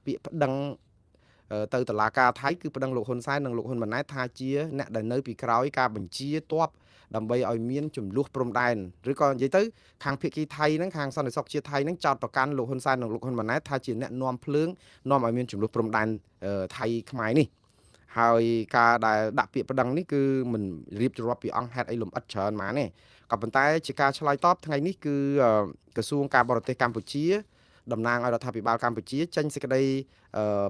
ពាក្យប្តឹងទៅតុលាការថៃគឺប្តឹងលោកហ៊ុនសែននិងលោកហ៊ុនម៉ាណែតថាជាអ្នកដែលនៅពីក្រោយការបញ្ជាទ័ពដើម្បីឲ្យមានចំនួនព្រំដែនឬក៏និយាយទៅខាងភៀកគីថៃហ្នឹងខាងសន្តិសុខជាតិថៃហ្នឹងចោទប្រកាន់លោកហ៊ុនសែននិងលោកហ៊ុនម៉ាណែតថាជាអ្នកនាំភ្លើងនាំឲ្យមានចំនួនព្រំដែនថៃខ្មែរនេះហើយការដែលដាក់ពាក្យប្តឹងនេះគឺមិនរៀបរាប់ពីអង្គហេតុអីលំអិតច្រើនហ្មងទេក៏ប៉ុន្តែជាការឆ្លើយតបថ្ងៃនេះគឺក្រសួងការបរទេសកម្ពុជាតំណាងឲ្យរដ្ឋាភិបាលកម្ពុជាចេញសេចក្ត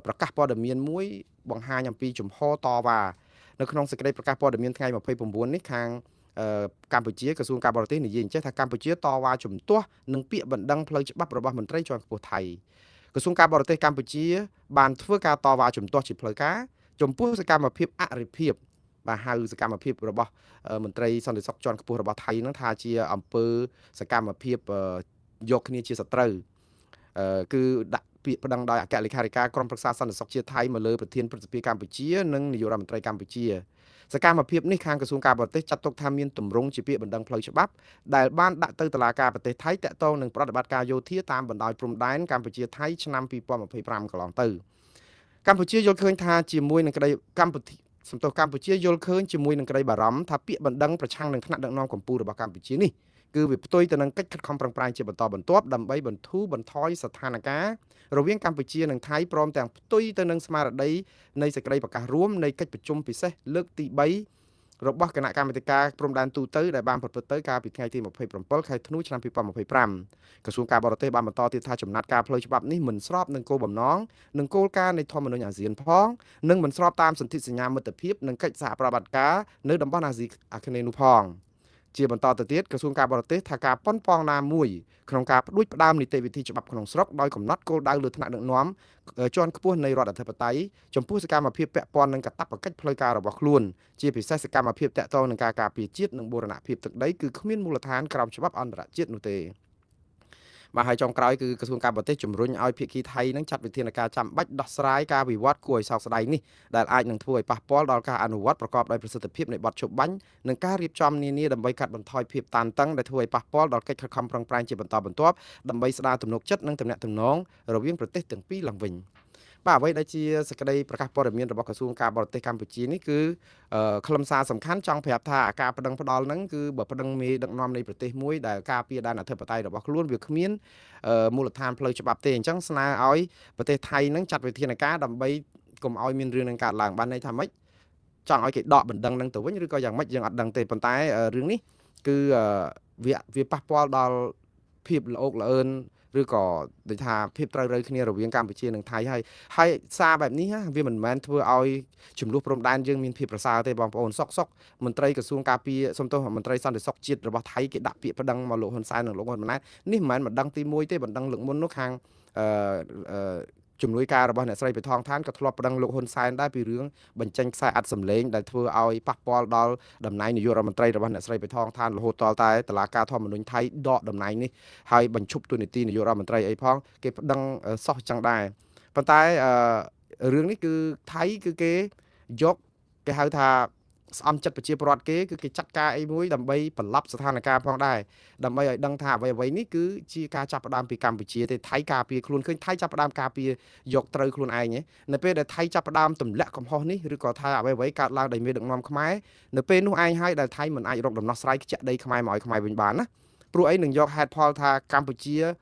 ីប្រកាសព័ត៌មានមួយបង្ហាញអំពីជំហរតវ៉ានៅក្នុងសេចក្តីប្រកាសព័ត៌មានថ្ងៃ29នេះខាងកម្ពុជាក្រសួងការបរទេសនិយាយចេះថាកម្ពុជាតវ៉ាជំទាស់នឹងពាក្យបណ្ដឹងផ្លូវច្បាប់របស់មន្ត្រីជាន់ខ្ពស់ថៃក្រសួងការបរទេសកម្ពុជាបានធ្វើការតវ៉ាជំទាស់ជាផ្លូវការចំពោះសកម្មភាពអរិភាពបាទហៅសកម្មភាពរបស់មន្ត្រីសន្តិសុខជាន់ខ្ពស់របស់ថៃហ្នឹងថាជាអំពើសកម្មភាពយកគ្នាជាសត្រូវគឺដាក់ពាក្យប្តឹងដោយអគ្គលេខាធិការក្រុមប្រឹក្សាសន្តិសុខជាតិថៃមកលើប្រធានព្រឹទ្ធសភាកម្ពុជានិងនាយករដ្ឋមន្ត្រីកម្ពុជាសកម្មភាពនេះខាងក្រសួងការបរទេសចាត់ទុកថាមានទម្រង់ជាពាក្យបណ្ដឹងផ្លូវច្បាប់ដែលបានដាក់ទៅតុលាការប្រទេសថៃតាក់ទងនឹងប្រតិបត្តិការយោធាតាមបណ្ដោយព្រំដែនកម្ពុជាថៃឆ្នាំ2025កន្លងទៅកម្ពុជាយល់ឃើញថាជាមួយនឹងក្តីកម្ពុជាយល់ឃើញជាមួយនឹងក្តីបារម្ភថាពាក្យបណ្ដឹងប្រឆាំងនឹងថ្នាក់ដឹកនាំកម្ពុជារបស់កម្ពុជានេះគឺវាផ្ទុយទៅនឹងកិច្ចខិតខំប្រឹងប្រែងជាបន្តបន្ទាប់ដើម្បីបន្ធូរបន្ថយស្ថានភាពរវាងកម្ពុជានិងថៃព្រមទាំងផ្ទុយទៅនឹងស្មារតីនៃសេចក្តីប្រកាសរួមនៃកិច្ចប្រជុំពិសេសលើកទី3របស់គណៈកម្មាធិការព្រំដែនទូទៅដែលបានប្រព្រឹត្តទៅកាលពីថ្ងៃទី27ខែធ្នូឆ្នាំ2025ក្រសួងការបរទេសបានបន្តទៀតថាចំណាត់ការផ្លូវច្បាប់នេះមិនស្របនឹងគោលបំណងនិងគោលការណ៍នៃធម្មនុញ្ញអាស៊ានផងនិងមិនស្របតាមសន្ធិសញ្ញាមិត្តភាពនិងកិច្ចសហប្រតិបត្តិការនៅតំបន់អាស៊ីអាគ្នេយ៍នោះផងជាបន្តទៅទៀតក្រសួងការបរទេសថាការប៉ុនប៉ងណាមួយក្នុងការផ្ដួចផ្ដើមនីតិវិធីច្បាប់ក្នុងស្រុកដោយកំណត់គោលដៅលើថ្នាក់ដឹកនាំជាន់ខ្ពស់នៃរដ្ឋអធិបតេយ្យចំពោះសកម្មភាពពាក់ព័ន្ធនឹងកាតព្វកិច្ចផ្លូវការរបស់ខ្លួនជាពិសេសសកម្មភាពតាក់ទងនឹងការការពារជាតិនិងបូរណភាពទឹកដីគឺគ្មានមូលដ្ឋានក្រោមច្បាប់អន្តរជាតិនោះទេបាទហើយចុងក្រោយគឺក្រសួងការបរទេសជំរុញឲ្យភាគីថៃនឹងចាត់វិធានការចាំបាច់ដោះស្រាយការវិវត្តគួរឲ្យសោកស្ដាយនេះដែលអាចនឹងធ្វើឲ្យប៉ះពាល់ដល់ការអនុវត្តប្រកបដោយប្រសិទ្ធភាពនៃបទជប់បាញ់និងការរៀបចំនានាដើម្បីកាត់បន្ថយភាពតានតឹងដែលធ្វើឲ្យប៉ះពាល់ដល់កិច្ចខិតខំប្រឹងប្រែងជាបន្តបន្ទាប់ដើម្បីស្ដារទំនុកចិត្តនិងទំនាក់ទំនងរវាងប្រទេសទាំងពីរឡើងវិញបាទអ្វីដែលជាសេចក្តីប្រកាសព័ត៌មានរបស់ក្រសួងការបរទេសកម្ពុជានេះគឺខ្លឹមសារសំខាន់ចង់ប្រាប់ថាការប្តឹងផ្ដាល់ហ្នឹងគឺបើប្តឹងមេដឹកនាំនៃប្រទេសមួយដែលការពារដែនអធិបតេយ្យរបស់ខ្លួនវាគ្មានមូលដ្ឋានផ្លូវច្បាប់ទេអញ្ចឹងស្នើឲ្យប្រទេសថៃហ្នឹងចាត់វិធានការដើម្បីកុំឲ្យមានរឿងនឹងកើតឡើងបានន័យថាម៉េចចង់ឲ្យគេដកបណ្ដឹងហ្នឹងទៅវិញឬក៏យ៉ាងម៉េចយើងអត់ដឹងទេប៉ុន្តែរឿងនេះគឺវាប៉ះពាល់ដល់ភាពល្អោកល្អឿនឬក៏ដូចថាភាពត្រូវរើគ្នារវាងកម្ពុជានិងថៃហើយសារបែបនេះវាមិនមែនធ្វើឲ្យចំនួនព្រំដែនយើងមានភាពប្រសើរទេបងប្អូនសុកមន្ត្រីក្រសួងការពារសំទោសមន្ត្រីសន្តិសុខជាតិរបស់ថៃគេដាក់ពាក្យប្តឹងមកលោកហ៊ុនសែននិងលោកហ៊ុនម៉ាណែតនេះមិនមែនបណ្ដឹងទី1ទេបណ្ដឹងលើកមុននោះខាងអឺជំនួយការរបស់អ្នកស្រីបេថងឋានក៏ធ្លាប់ប្តឹងលោកហ៊ុនសែនដែរពីរឿងបញ្ចេញខ្សែអត្ថសម្លេងដែលធ្វើឲ្យប៉ះពាល់ដល់តំណែងនាយករដ្ឋមន្ត្រីរបស់អ្នកស្រីបេថងឋានរហូតតតែតុលាការធម្មនុញ្ញថៃដកតំណែងនេះហើយបញ្ឈប់តួនាទីនាយករដ្ឋមន្ត្រីអីផងគេប្តឹងសោះចឹងដែរប៉ុន្តែរឿងនេះគឺថៃគឺគេយកគេហៅថាស្អំចិត្តប្រជាពលរដ្ឋគេគឺគេចាត់ការអីមួយដើម្បីបន្លប់ស្ថានភាពផងដែរដើម្បីឲ្យដឹងថាអ្វីនេះគឺជាការចាប់ផ្ដើមពីកម្ពុជាទេថៃការពារខ្លួនឃើញថៃចាប់ផ្ដើមការពារយកត្រូវខ្លួនឯងនៅពេលដែលថៃចាប់ផ្ដើមទម្លាក់កំហុសនេះឬក៏ថាអ្វីកើតឡើងដោយមេដឹកនាំខ្មែរនៅពេលនោះឯងហើយដែលថៃមិនអាចរកដំណោះស្រាយខ្ជាក់ដីខ្មែរមកឲ្យខ្មែរវិញបានណាព្រោះអីនឹងយកហេតុផលថាកម្ពុជា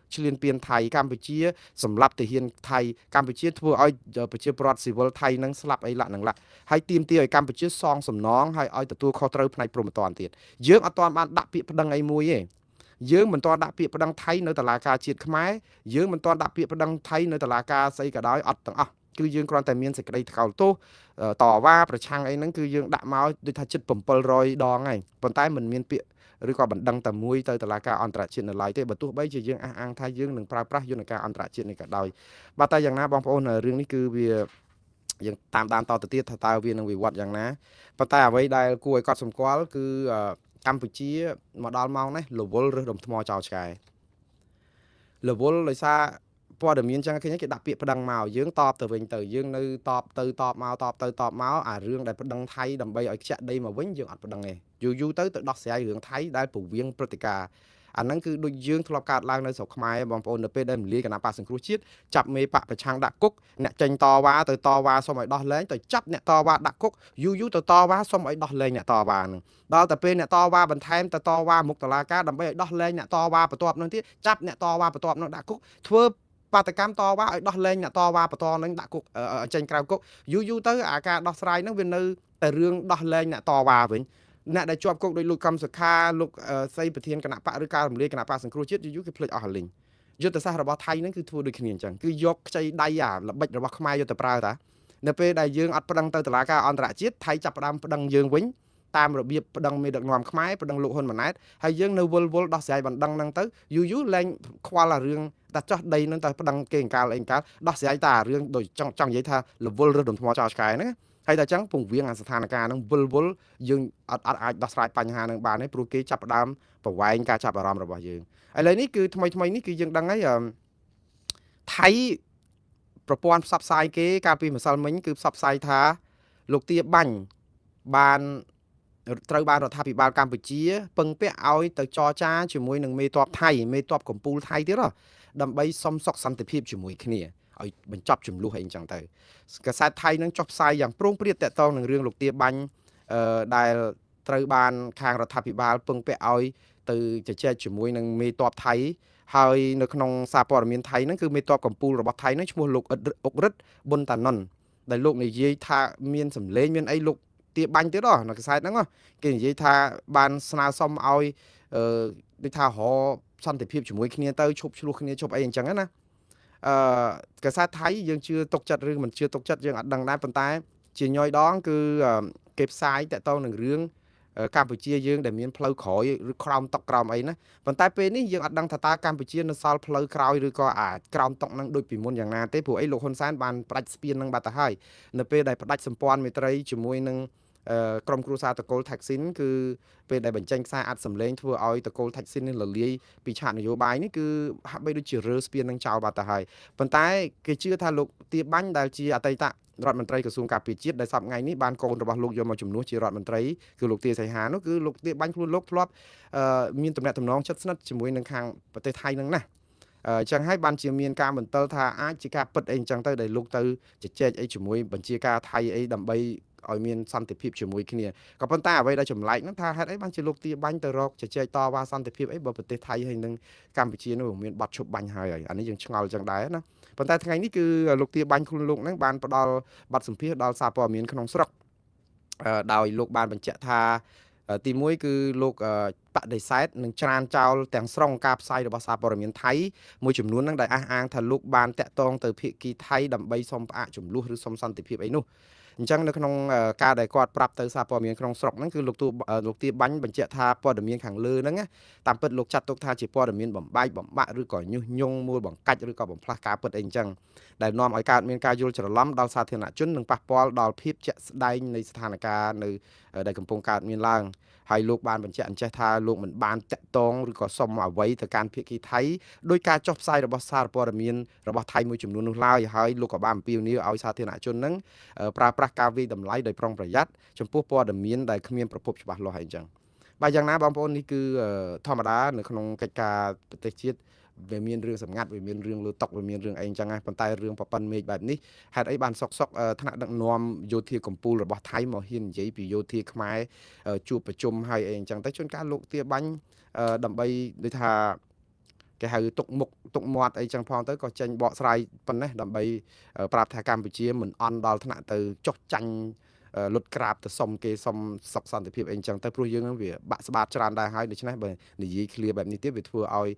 ឈ្លានពានថៃកម្ពុជាសម្លាប់ទាហានថៃកម្ពុជាធ្វើឲ្យប្រជាពលរដ្ឋស៊ីវិលថៃនឹងស្លាប់អីឡាក់នឹងឡាក់ហើយទាមទារឲ្យកម្ពុជាសងសំណងហើយឲ្យទទួលខុសត្រូវផ្នែកព្រហ្មទណ្ឌទៀតយើងអត់ទាន់បានដាក់ពាក្យប្តឹងអីមួយទេយើងមិនទាន់ដាក់ពាក្យប្តឹងថៃនៅតុលាការជាតិខ្មែរយើងមិនទាន់ដាក់ពាក្យប្តឹងថៃនៅតុលាការស្អីក៏ដោយអត់ទាំងអស់គឺយើងគ្រាន់តែមានសេចក្តីថ្កោលទោសតវ៉ាប្រឆាំងអីហ្នឹងគឺយើងដាក់មកដូចថាជិត700ដងហើយប៉ុន្តែមិនមានពាក្យឬក៏បណ្ដឹងតែមួយទៅតុលាការអន្តរជាតិនៅឡើយទេបើទោះបីជាយើងអះអាងថាយើងនឹងប្រើប្រាស់យន្តការអន្តរជាតិនេះក៏ដោយបាទតែយ៉ាងណាបងប្អូនរឿងនេះគឺវាយើងតាមដានតទៅទៀតថាតើវានឹងវិវត្តយ៉ាងណាប៉ុន្តែអ្វីដែលគួរឲ្យកត់សម្គាល់គឺកម្ពុជាមកដល់ម៉ោងនេះរវល់រើសដុំថ្មចោលឆ្កែរវល់ដោយសារព័ត៌មានចឹងឃើញគេដាក់ពាក្យប្តឹងមកយើងតបទៅវិញទៅយើងនៅតបទៅតបមកអារឿងដែលប្តឹងថៃដើម្បីឲ្យខ្ជាក់ដីមកវិញយើងអត់ប្តឹងទេយូរទៅដោះស្រាយរឿងថៃដែលពវៀងព្រឹត្តិការណ៍ អាហ្នឹងគឺដូចយើងធ្លាប់កើតឡើងនៅស្រុកខ្មែរបងប្អូននៅពេលដែលរំលាយគណៈបកសង្គ្រោះជាតិចាប់មេបកប្រឆាំងដាក់គុកអ្នកចេញតវ៉ាទៅតវ៉ាសុំឲ្យដោះលែងទៅចាប់អ្នកតវ៉ាដាក់គុកយូរទៅតវ៉ាសុំឲ្យដោះលែងអ្នកតវ៉ាហ្នឹងដល់តែពេលអ្នកតវ៉ាបន្ថែមទៅតវ៉ាមុខតុលាការដើម្បីឲ្យដោះលែងអ្នកតវ៉ាបន្ទាប់នោះទៀតចាប់អ្នកតវ៉ាបន្ទាប់នោះដាក់គុកធ្វើបាតកម្មតវ៉ាឲ្យដោះលែងអ្នកតវ៉ាបន្តនឹងដាក់គុកចេញក្រៅគុកយូរទៅអាការដោះស្រាយហ្នឹងវានៅតែរឿងដោះលែងអ្នកតវ៉ាវិញអ្នកដែលជាប់គុកដោយលោកកំសុខាលោកសីប្រធានគណៈបកឬការរំលាយគណៈបកសង្គ្រោះជាតិយូរគេភ្លេចអស់ហើយលីងយុទ្ធសាស្ត្ររបស់ថៃហ្នឹងគឺធ្វើដូចគ្នាអញ្ចឹងគឺយកខ្ចីដៃអាល្បិចរបស់ខ្មែរយកទៅប្រើតានៅពេលដែលយើងអត់ប្តឹងទៅតុលាការអន្តរជាតិថៃចាប់ផ្ដើមប្តឹងយើងវិញតាមរបៀបប្តឹងមេដឹកនាំខ្មែរប្តឹងលោកហ៊ុនម៉ាណែតហើយយើងនៅវល់ដោះស្រាយបណ្ដឹងហ្នឹងទៅយូរលែងខ្វល់អារឿងតែចោះដីហ្នឹងតែប្តឹងគេអង្កាលអីអង្កាលដោះស្រាយតែអារឿងដូចចង់និយាយថារវល់រើសដុំថ្មចោលឆ្កែហ្នឹងហើយតែអញ្ចឹងពង្រៀងអាស្ថានភាពហ្នឹងវល់យើងអត់អាចដោះស្រាយបញ្ហាហ្នឹងបានទេព្រោះគេចាប់ផ្ដើមប្រវែងការចាប់អារម្មណ៍របស់យើងឥឡូវនេះគឺថ្មីនេះគឺយើងដឹងហើយថៃប្រព័ន្ធផ្សព្វផ្សាយគេកាលពីម្សិលមិញគឺផ្សព្វផ្សាយថាលោកទាបាញ់បានត្រូវបានរដ្ឋាភិបាលកម្ពុជាពឹងពាក់ឲ្យទៅចរចាជាមួយនឹងមេតបថៃមេតបកម្ពុជាថៃទៀតដើម្បីសុំសុខសន្តិភាពជាមួយគ្នាឲ្យបញ្ចប់ចំនួនអីចឹងទៅកាសែតថៃនឹងចុះផ្សាយយ៉ាងព្រោងព្រាតតាក់ទងនឹងរឿងលោកទាបាញ់ដែលត្រូវបានខាងរដ្ឋាភិបាលពឹងពាក់ឲ្យទៅជជែកជាមួយនឹងមេតបថៃហើយនៅក្នុងសារព័ត៌មានថៃហ្នឹងគឺមេតបកម្ពុជារបស់ថៃហ្នឹងឈ្មោះលោកអុករិទ្ធប៊ុនតាណុនដែលលោកនិយាយថាមានសម្លេងមានអីលោកទាបាញ់ទៀតនៅខ្សែហ្នឹងគេនិយាយថាបានស្នើសុំឲ្យដូចថារសន្តិភាពជាមួយគ្នាទៅឈប់ឆ្លោះគ្នាឈប់អីអញ្ចឹងណាកាសែតថៃយើងជឿទុកចិត្តឬមិនជឿទុកចិត្តយើងអត់ដឹងដែរប៉ុន្តែជាញយដងគឺគេផ្សាយតាក់ទងនឹងរឿងកម្ពុជាយើងដែលមានផ្លូវក្រោយឬក្រោមតុកក្រោមអីណាប៉ុន្តែពេលនេះយើងអត់ដឹងថាតើកម្ពុជានៅសល់ផ្លូវក្រោយឬក៏ក្រោមតុកនឹងដូចពីមុនយ៉ាងណាទេព្រោះអីលោកហ៊ុនសែនបានផ្ដាច់ស្ពាននឹងបាត់ទៅហើយនៅពេលដែលផ្ដាច់សម្ព័ន្ធមេត្រីជាមួយនឹងក្រុមគ្រួសារតកូល Thaksin គឺពេលដែលបញ្ចេញខ្សែអត្ថសម្លេងធ្វើឲ្យតកូល Thaksin នេះរលាយពីឆាកនយោបាយនេះគឺហាក់បីដូចជារើស្ពាននឹងចោលបាត់ទៅហើយប៉ុន្តែគេជឿថាលោកទាបាញ់ដែលជាអតីតរដ្ឋមន្ត្រីក្រសួងការពារជាតិដែលសប្តាហ៍ថ្ងៃនេះបានកូនរបស់លោកយកមកជំនួសជារដ្ឋមន្ត្រីគឺលោកទាសីហានោះគឺលោកទាបាញ់ខ្លួនលោកធ្លាប់មានទំនាក់ទំនងជិតស្និទ្ធជាមួយនឹងខាងប្រទេសថៃនឹងណាអញ្ចឹងហើយបានជាមានការបន្ទិលថាអាចជាការពិតអីអញ្ចឹងទៅដែលលោកទៅជជែកអីជាមួយបញ្ជាការថៃអីដើម្បីឲ្យមានសន្តិភាពជាមួយគ្នាក៏ប៉ុន្តែអ្វីដែលចម្លែកហ្នឹងថាហេតុអីបានជាលោកទាបាញ់ទៅរកជជែកតវ៉ាសន្តិភាពអីបើប្រទេសថៃហើយនឹងកម្ពុជានោះមានបាត់ឈប់បាញ់ហើយអានេះយើងឆ្ងល់អញ្ចឹងដែរណាប៉ុន្តែថ្ងៃនេះគឺលោកទាបាញ់ខ្លួនលោកហ្នឹងបានផ្ដល់បទសម្ភាសន៍ដល់សារព័ត៌មានក្នុងស្រុកដោយលោកបានបញ្ជាក់ថាទី1គឺលោកបដិសេធនឹងច្រានចោលទាំងស្រុងការផ្សាយរបស់សារព័ត៌មានថៃមួយចំនួនហ្នឹងដែលអះអាងថាលោកបានតាក់ទងទៅភាគីថៃដើម្បីសុំផ្អាកចំនួនឬសុំសន្តិភាពអីនោះអញ្ចឹងនៅក្នុងការដែលគាត់ប្រាប់ទៅសារព័ត៌មានក្នុងស្រុកហ្នឹងគឺលោកទាបាញ់បញ្ជាក់ថាព័ត៌មានខាងលើហ្នឹងតាមពិតលោកចាត់ទុកថាជាព័ត៌មានបំបែកបំបាក់ឬក៏ញុះញង់មូលបង្កាច់ឬក៏បំផ្លាស់ការពិតអីអញ្ចឹងដែលនាំឲ្យកើតមានការយល់ច្រឡំដល់សាធារណជននិងប៉ះពាល់ដល់ភាពជាក់ស្ដែងនៃស្ថានភាពនៅដែលកំពុងកើតមានឡើងហើយលោកបានបញ្ជាក់អញ្ចេះថាលោកមិនបានតាក់ទងឬក៏សុំអ្វីទៅកាន់ភាគីថៃដោយការចុះផ្សាយរបស់សារព័ត៌មានរបស់ថៃមួយចំនួននោះឡើយហើយលោកក៏បានអំពាវនាវឲ្យសាធារណជននឹងប្រើប្រាស់ការវិយតម្លៃដោយប្រុងប្រយ័ត្នចំពោះព័ត៌មានដែលគ្មានប្រភពច្បាស់លាស់អីចឹងបាទយ៉ាងណាបងប្អូននេះគឺធម្មតានៅក្នុងកិច្ចការប្រទេសជាតិវាមានរឿងសម្ងាត់វាមានរឿងលើតុកវាមានរឿងអីចឹងណាប៉ុន្តែរឿងប៉ប៉ិនមេឃបែបនេះហេតុអីបានសុកថ្នាក់ដឹកនាំយោធាកម្ពុជារបស់ថៃមកហ៊ាននិយាយពីយោធាខ្មែរជួបប្រជុំហើយអីចឹងទៅជួនកាលលោកទាបាញ់ដើម្បីដូចថាគេហៅទុកមុខទុកមាត់អីចឹងផងទៅក៏ចេញបកស្រាយប៉ុណ្ណេះដើម្បីប្រាប់ថាកម្ពុជាមិនអន់ដល់ថ្នាក់ទៅចុះចាញ់លុតក្រាបទៅសុំគេសុំសុខសន្តិភាពអីចឹងទៅព្រោះយើងនឹងវាបាក់ស្បាតច្រើនដែរហើយដូច្នេះបើនិយាយឃ្លាបែបនេះទៀតវាធ្វើឲ្យ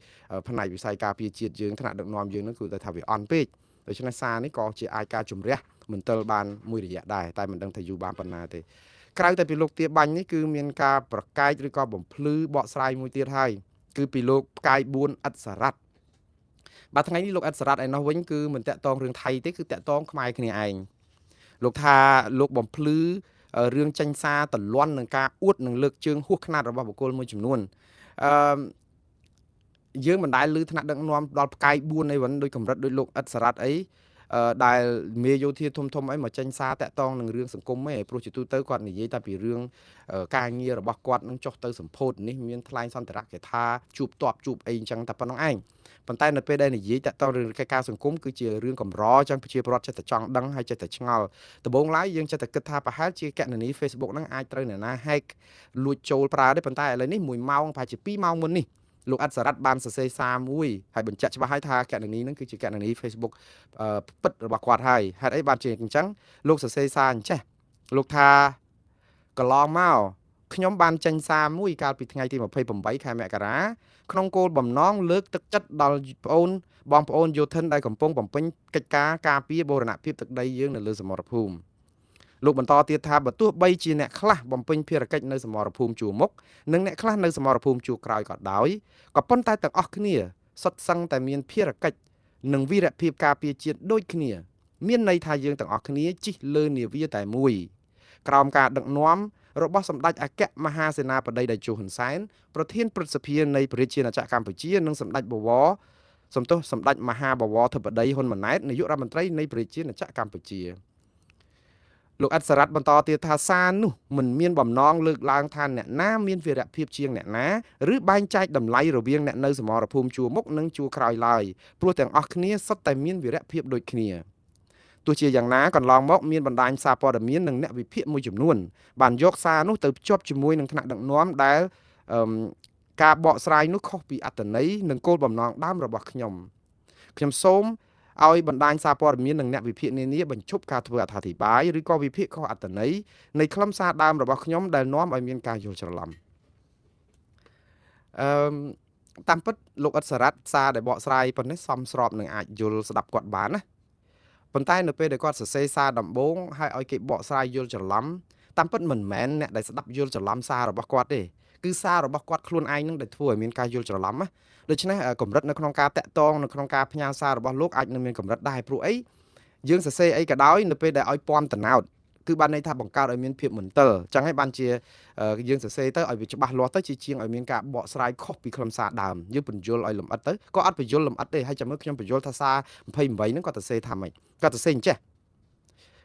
ផ្នែកវិស័យការពារជាតិយើងថ្នាក់ដឹកនាំយើងនឹងគឺថាវាអន់ពេកដូច្នេះសារនេះក៏ជាអាចការជំរះមិនទិលបានមួយរយៈដែរតែមិនដឹងថាយូរបានប៉ុណ្ណាទេក្រៅតែពីលោកទាបាញ់នេះគឺមានការប្រកែកឬក៏បំភ្លឺបកស្រាយមួយទៀតហើយគឺពីលោកផ្កាយ4ឥតសារ៉ាត់បាទថ្ងៃនេះលោកឥតសារ៉ាត់ឯនោះវិញគឺមិនតាក់ទងរឿងថៃទេគឺតាក់ទងខ្មែរគ្នាឯងលោកថាលោកបំភ្លឺរឿងចាញ់សារតលន់នឹងការអួតនឹងលើកជើងហួសខ្នាតរបស់បុគ្គលមួយចំនួនយើងមិនដែលឮថ្នាក់ដឹកនាំដល់ផ្កាយ4អីវិញដោយកម្រិតដោយលោកឥតសារ៉ាត់អី ដែលមេយោធាធំអីមកចេញសារតាក់ទងនឹងរឿងសង្គមឯងព្រោះជាទូទៅគាត់និយាយតែពីរឿងការងាររបស់គាត់នឹងចុះទៅសម្ពោធនេះមានថ្លែងសន្ទរកថាជួបតបជួបអីអញ្ចឹងតែប៉ុណ្្នឹងឯងប៉ុន្តែនៅពេលដែលនិយាយតាក់ទងរឿងកិច្ចការសង្គមគឺជារឿងកម្រអញ្ចឹងប្រជាពលរដ្ឋចិត្តតែចង់ដឹងហើយចិត្តតែឆ្ងល់ដំបូងឡើយយើងចិត្តតែគិតថាប្រហែលជាកណនី Facebook ហ្នឹងអាចត្រូវអ្នកណា hack លួចចូលប្រើទេប៉ុន្តែឥឡូវនេះ1ម៉ោងប្រហែលជា2ម៉ោងមុននេះលោកអត្តសារ៉ាត់បានសរសេរសារមួយហើយបញ្ជាក់ច្បាស់ហើយថាកណនីហ្នឹងគឺជាកណនី Facebook ពិតរបស់គាត់ហើយហេតុអីបានជាអញ្ចឹងលោកសរសេរសារអញ្ចេះលោកថាកន្លងមកខ្ញុំបានចេញសារមួយកាលពីថ្ងៃទី28ខែមករាក្នុងគោលបំណងលើកទឹកចិត្តដល់បងប្អូនយោធិនដែលកំពុងបំពេញកិច្ចការការពារបូរណភាពទឹកដីយើងនៅលើសមរភូមិលោកបន្តទៀតថាបើទោះបីជាអ្នកខ្លះបំពេញភារកិច្ចនៅសមរភូមិជួរមុខនិងអ្នកខ្លះនៅសមរភូមិជួរក្រោយក៏ដោយក៏ប៉ុន្តែទាំងអស់គ្នាសុទ្ធសឹងតែមានភារកិច្ចនិងវីរភាពការពារជាតិដូចគ្នាមានន័យថាយើងទាំងអស់គ្នាជិះលើនាវាតែមួយក្រោមការដឹកនាំរបស់សម្ដេចអគ្គមហាសេនាបតីតេជោហ៊ុនសែនប្រធានព្រឹទ្ធសភានៃប្រជាជាតិអាចារ្យកម្ពុជានិងសម្ដេចមហាបវរធិបតីហ៊ុនម៉ាណែតនាយករដ្ឋមន្ត្រីនៃប្រជាជាតិអាចារ្យកម្ពុជាលោកអត្តសារ៉ាត់បន្តទៀតថាសារនោះមិនមានបំណងលើកឡើងថាអ្នកណាមានវីរភាពជាងអ្នកណាឬបែងចែកតម្លៃរវាងអ្នកនៅសមរភូមិជួរមុខនិងជួរក្រោយឡើយព្រោះទាំងអស់គ្នាសុទ្ធតែមានវីរភាពដូចគ្នាទោះជាយ៉ាងណាកន្លងមកមានបណ្ដាញសារព័ត៌មាននិងអ្នកវិភាគមួយចំនួនបានយកសារនោះទៅភ្ជាប់ជាមួយនឹងថ្នាក់ដឹកនាំដែលការបកស្រាយនោះខុសពីអត្ថន័យនិងគោលបំណងដើមរបស់ខ្ញុំសូមឲ្យបណ្ដាញសារព័ត៌មាននិងអ្នកវិភាគនានាបញ្ឈប់ការធ្វើអត្ថាធិប្បាយឬក៏វិភាគខុសអត្ថន័យនៃខ្លឹមសារដើមរបស់ខ្ញុំដែលនាំឲ្យមានការយល់ច្រឡំតាមពិតលោកអត្តសារ៉ាត់សារដែលបកស្រាយប៉ុណ្ណេះសមស្របនឹងអាចយល់ស្ដាប់គាត់បានណាប៉ុន្តែនៅពេលដែលគាត់សរសេរសារដំបូងហើយឲ្យគេបកស្រាយយល់ច្រឡំតាមពិតមិនមែនអ្នកដែលស្ដាប់យល់ច្រឡំសាររបស់គាត់ទេគឺសាររបស់គាត់ខ្លួនឯងនឹងដែលធ្វើឲ្យមានការយល់ច្រឡំណាដូច្នេះកម្រិតនៅក្នុងការតាក់ទងនៅក្នុងការផ្ញើសាររបស់លោកអាចនឹងមានកម្រិតដែរព្រោះអីយើងសរសេរអីក៏ដោយនៅពេលដែលឲ្យពំតណោតគឺបានន័យថាបង្កើតឲ្យមានភាពមន្ទិលអញ្ចឹងហើយបានជាយើងសរសេរទៅឲ្យវាច្បាស់លាស់ទៅជាជាងឲ្យមានការបកស្រាយខុសពីខ្លឹមសារដើមយើងបញ្យល់ឲ្យលម្អិតទៅក៏អត់បញ្យល់លម្អិតទេហើយចាំមើលខ្ញុំបញ្យល់ថាសារ28ហ្នឹងគាត់សរសេរថាម៉េចគាត់សរសេរអញ្ចេះ